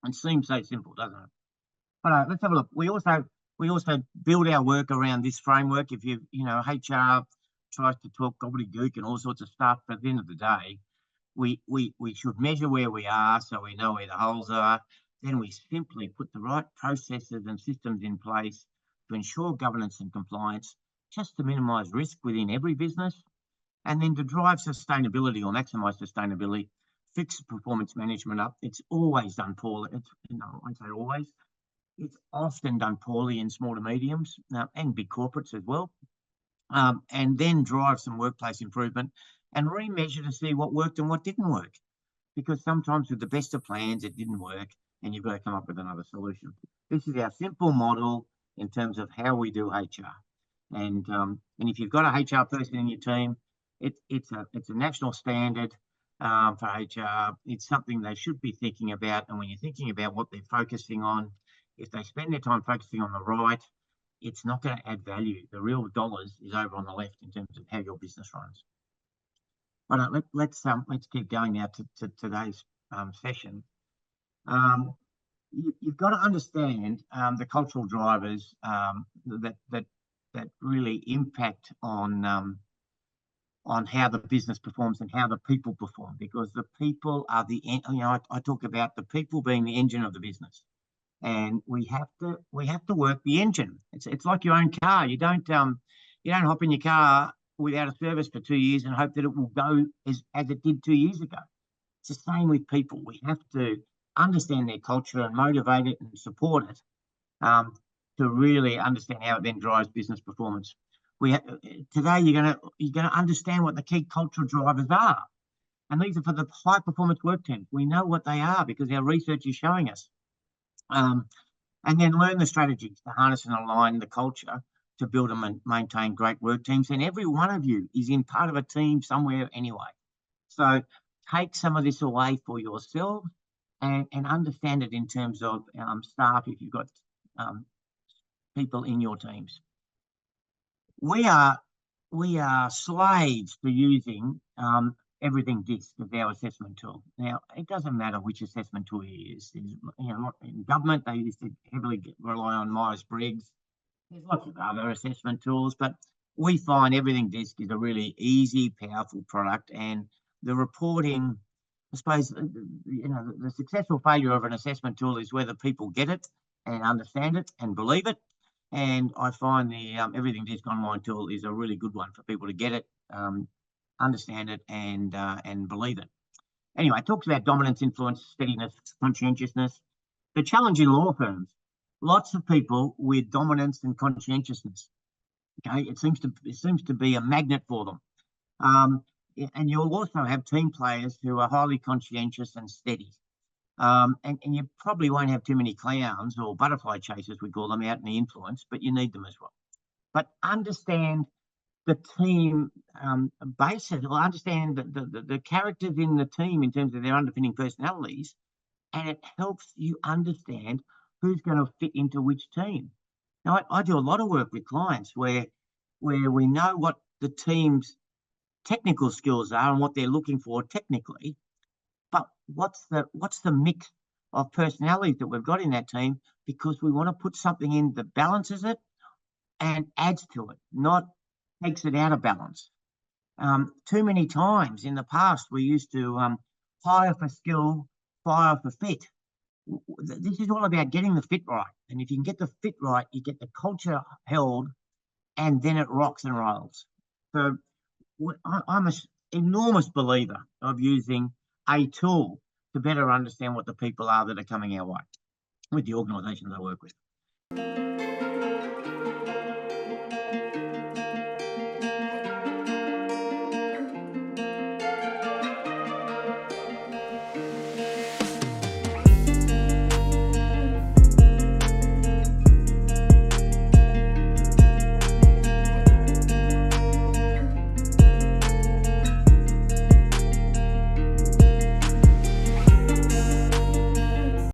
It seems so simple, doesn't it? All right, let's have a look. We also build our work around this framework. If HR tries to talk gobbledygook and all sorts of stuff, but at the end of the day, we should measure where we are so we know where the holes are. Then we simply put the right processes and systems in place to ensure governance and compliance, just to minimise risk within every business, and then to drive sustainability or maximise sustainability, fix performance management up. It's always done poorly. I won't say always. It's often done poorly in small to mediums and big corporates as well. And then drive some workplace improvement and remeasure to see what worked and what didn't work. Because sometimes with the best of plans, it didn't work and you've got to come up with another solution. This is our simple model in terms of how we do HR. And if you've got a HR person in your team, it's a national standard for HR. It's something they should be thinking about. And when you're thinking about what they're focusing on, if they spend their time focusing on the right, it's not going to add value. The real dollars is over on the left in terms of how your business runs. But let's keep going now to today's session. You've got to understand the cultural drivers that really impact on how the business performs and how the people perform, because the people are I talk about the people being the engine of the business, and we have to work the engine. It's like your own car. You don't hop in your car without a service for 2 years and hope that it will go as it did 2 years ago. It's the same with people. We have to understand their culture and motivate it and support it to really understand how it then drives business performance. Today you're gonna understand what the key cultural drivers are, and these are for the high performance work teams. We know what they are because our research is showing us. And then learn the strategies to harness and align the culture to build and maintain great work teams. And every one of you is in part of a team somewhere anyway. So take some of this away for yourself and understand it in terms of staff if you've got people in your teams. We are slaves to using Everything DISC as our assessment tool. Now, it doesn't matter which assessment tool you use. In government, they used to heavily rely on Myers-Briggs. There's lots of other assessment tools, but we find Everything DISC is a really easy, powerful product, and the reporting, I suppose, the successful failure of an assessment tool is whether people get it and understand it and believe it. And I find the Everything DISC online tool is a really good one for people to get it, understand it, and believe it. Anyway, it talks about dominance, influence, steadiness, conscientiousness. The challenge in law firms, lots of people with dominance and conscientiousness. Okay, it seems to be a magnet for them. And you'll also have team players who are highly conscientious and steady. And you probably won't have too many clowns or butterfly chasers, we call them, out in the influence, but you need them as well. But understand the team basis, or understand the characters in the team in terms of their underpinning personalities, and it helps you understand who's going to fit into which team. Now, I do a lot of work with clients where we know what the team's technical skills are and what they're looking for technically, but what's the mix of personalities that we've got in that team, because we want to put something in that balances it and adds to it, not takes it out of balance. Too many times in the past, we used to hire for skill, fire for fit. This is all about getting the fit right. And if you can get the fit right, you get the culture held, and then it rocks and rolls. So I'm an enormous believer of using a tool to better understand what the people are that are coming our way with the organisations I work with.